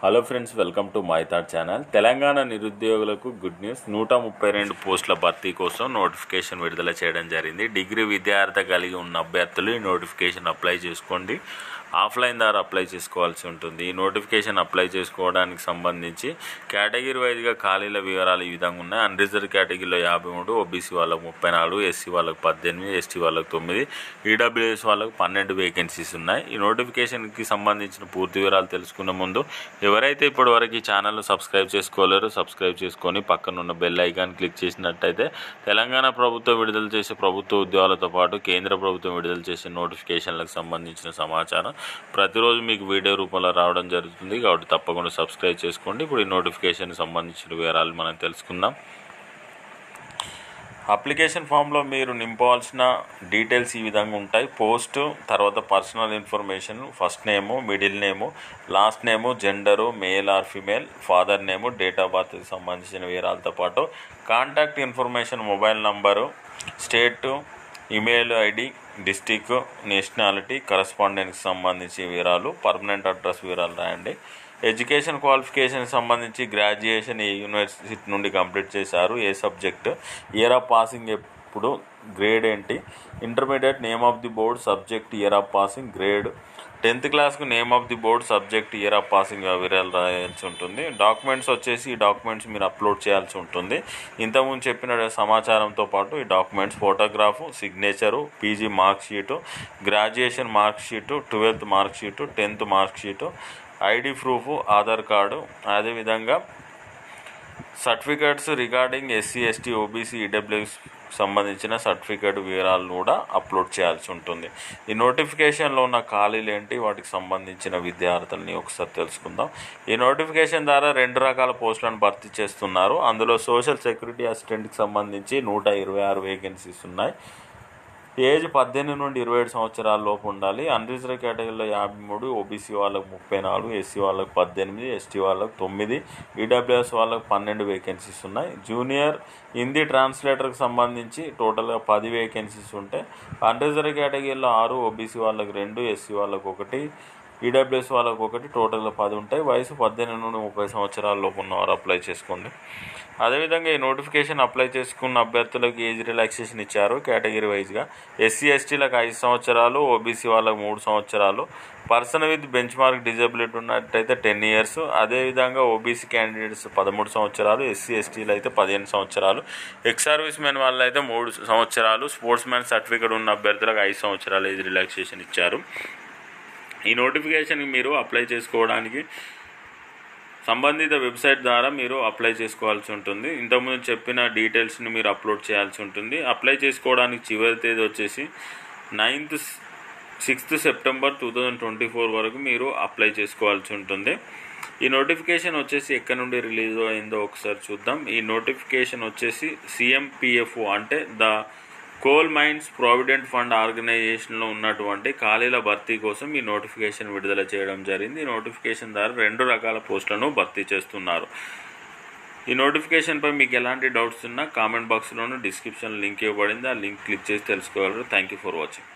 Hello friends, welcome to my thought channel. Telangana నిరుద్యోగులకు good news. 132 పోస్టుల భర్తీ కోసం నోటిఫికేషన్ విడుదల చేయడం జరిగింది. డిగ్రీ విద్యార్థి కలిగి ఉన్న అభ్యర్థులు ఈ నోటిఫికేషన్ అప్లై చేసుకోండి. ఆఫ్లైన్ ద్వారా అప్లై చేసుకోవాల్సి ఉంటుంది. ఈ నోటిఫికేషన్ అప్లై చేసుకోవడానికి సంబంధించి కేటగిరీ వైజ్గా ఖాళీల వివరాలు ఈ విధంగా ఉన్నాయి. అన్రిజర్వ్ కేటగిరీలో 53, ఓబీసీ వాళ్ళకు 34, ఎస్సీ వాళ్ళకు 18, ఎస్టీ వాళ్ళకు 9, ఈడబ్ల్యూఎస్ వాళ్ళకు 12 వేకెన్సీస్ ఉన్నాయి. ఈ నోటిఫికేషన్కి సంబంధించిన పూర్తి వివరాలు తెలుసుకునే ముందు ఎవరైతే ఇప్పటివరకు ఈ ఛానల్ను సబ్స్క్రైబ్ చేసుకోలేరో సబ్స్క్రైబ్ చేసుకొని పక్కనున్న బెల్ ఐకాన్ క్లిక్ చేసినట్టయితే తెలంగాణ ప్రభుత్వం విడుదల చేసే ప్రభుత్వ ఉద్యోగాలతో పాటు కేంద్ర ప్రభుత్వం విడుదల చేసే నోటిఫికేషన్లకు సంబంధించిన సమాచారం ప్రతిరోజు మీకు వీడియో రూపంలో రావడం జరుగుతుంది. కాబట్టి తప్పకుండా సబ్స్క్రైబ్ చేసుకోండి. ఇప్పుడు ఈ నోటిఫికేషన్కి సంబంధించిన వివరాలు మనం తెలుసుకుందాం. అప్లికేషన్ ఫామ్లో మీరు నింపవలసిన డీటెయిల్స్ ఈ విధంగా ఉంటాయి. పోస్టు, తర్వాత personal information, first name, middle name, last name, gender, male or female, father name, date of బర్త్కి సంబంధించిన వివరాలతో పాటు contact information, mobile number, state, email ID, district, nationality, కరస్పాండెన్స్కి సంబంధించి వివరాలు, పర్మనెంట్ అడ్రస్ వివరాలు రాయండి. ఎడ్యుకేషన్ క్వాలిఫికేషన్కి సంబంధించి గ్రాడ్యుయేషన్ ఏ యూనివర్సిటీ నుండి కంప్లీట్ చేశారు, ఏ సబ్జెక్టు, ఇయర్ ఆఫ్ పాసింగ్ ఎప్పుడు, గ్రేడ్ ఏంటి, intermediate name of the board, subject, year of passing, grade, 10th క్లాస్కు name of the board, subject, year of passing వివరాలు రాయాల్సి ఉంటుంది. డాక్యుమెంట్స్ వచ్చేసి ఈ డాక్యుమెంట్స్ మీరు అప్లోడ్ చేయాల్సి ఉంటుంది. ఇంతకుముందు చెప్పిన సమాచారంతో పాటు ఈ documents photograph, signature, PG mark sheet, graduation mark sheet, 12th mark sheet, 10th mark sheet, ID proof, Aadhaar card, అదేవిధంగా certificates regarding SC, ST, OBC, EWS సంబంధించిన సర్టిఫికేట్ వివరాలు కూడా అప్లోడ్ చేయాల్సి ఉంటుంది. ఈ నోటిఫికేషన్లో ఉన్న ఖాళీలు ఏంటి, వాటికి సంబంధించిన విద్యార్థులని ఒకసారి తెలుసుకుందాం. ఈ నోటిఫికేషన్ ద్వారా 2 రకాల పోస్టులను భర్తీ చేస్తున్నారు. అందులో సోషల్ సెక్యూరిటీ అసిస్టెంట్కి సంబంధించి 126 వేకెన్సీస్ ఉన్నాయి. ఏజ్ 18 నుండి 27 సంవత్సరాల లోపు ఉండాలి. అన్రిజర్వ్ కేటగిరీలో 53, ఓబీసీ వాళ్ళకు 34, ఎస్సీ వాళ్ళకు 18, ఎస్టీ వాళ్ళకు 9, ఈడబ్ల్యూఎస్ వాళ్ళకు 12 వేకెన్సీస్ ఉన్నాయి. జూనియర్ హిందీ ట్రాన్స్లేటర్కి సంబంధించి టోటల్గా 10 వేకెన్సీస్ ఉంటాయి. అన్రిజర్వ్ కేటగిరీలో 6, ఓబీసీ వాళ్ళకు 2, ఎస్సీ వాళ్ళకు 1, ఈడబ్ల్యూఎస్ వాళ్ళకు 1, టోటల్గా 10 ఉంటాయి. వయసు 18 నుండి 30 సంవత్సరాల లోపు ఉన్నవారు అప్లై చేసుకోండి. అదేవిధంగా ఈ నోటిఫికేషన్ అప్లై చేసుకున్న అభ్యర్థులకు ఏజ్ రిలాక్సేషన్ ఇచ్చారు కేటగిరీ వైజ్గా. ఎస్సీ ఎస్టీలకు 5 సంవత్సరాలు, ఓబీసీ వాళ్ళకు 3 సంవత్సరాలు, person with bench mark disability ఉన్నట్టయితే 10 years, అదేవిధంగా ఓబీసీ క్యాండిడేట్స్ 13 సంవత్సరాలు, ఎస్సీ ఎస్టీలు అయితే 15 సంవత్సరాలు, ఎక్స్ సర్వీస్ మెన్ వాళ్ళు అయితే 3 సంవత్సరాలు, స్పోర్ట్స్ మ్యాన్ సర్టిఫికేట్ ఉన్న అభ్యర్థులకు 5 సంవత్సరాలు ఏజ్ రిలాక్సేషన్ ఇచ్చారు. ఈ నోటిఫికేషన్కి మీరు అప్లై చేసుకోవడానికి సంబంధిత వెబ్సైట్ ద్వారా మీరు అప్లై చేసుకోవాల్సి ఉంటుంది. ఇంతకుముందు చెప్పిన డీటెయిల్స్ని మీరు అప్లోడ్ చేయాల్సి ఉంటుంది. అప్లై చేసుకోవడానికి చివరి తేదీ వచ్చేసి 6th September 2024 వరకు మీరు అప్లై చేసుకోవాల్సి ఉంటుంది. ఈ నోటిఫికేషన్ వచ్చేసి ఎక్కడి నుండి రిలీజ్ అయిందో ఒకసారి చూద్దాం. ఈ నోటిఫికేషన్ వచ్చేసి CMPF అంటే the coal mines provident fund ఆర్గనైజేషన్లో ఉన్నటువంటి ఖాళీల భర్తీ కోసం ఈ నోటిఫికేషన్ విడుదల చేయడం జరిగింది. ఈ నోటిఫికేషన్ ద్వారా 2 రకాల పోస్టులను భర్తీ చేస్తున్నారు. ఈ నోటిఫికేషన్పై మీకు ఎలాంటి డౌట్స్ ఉన్నా కామెంట్ బాక్స్లోనూ డిస్క్రిప్షన్ లింక్ ఇవ్వబడింది. ఆ లింక్ క్లిక్ చేసి తెలుసుకోగలరు. Thank you for watching.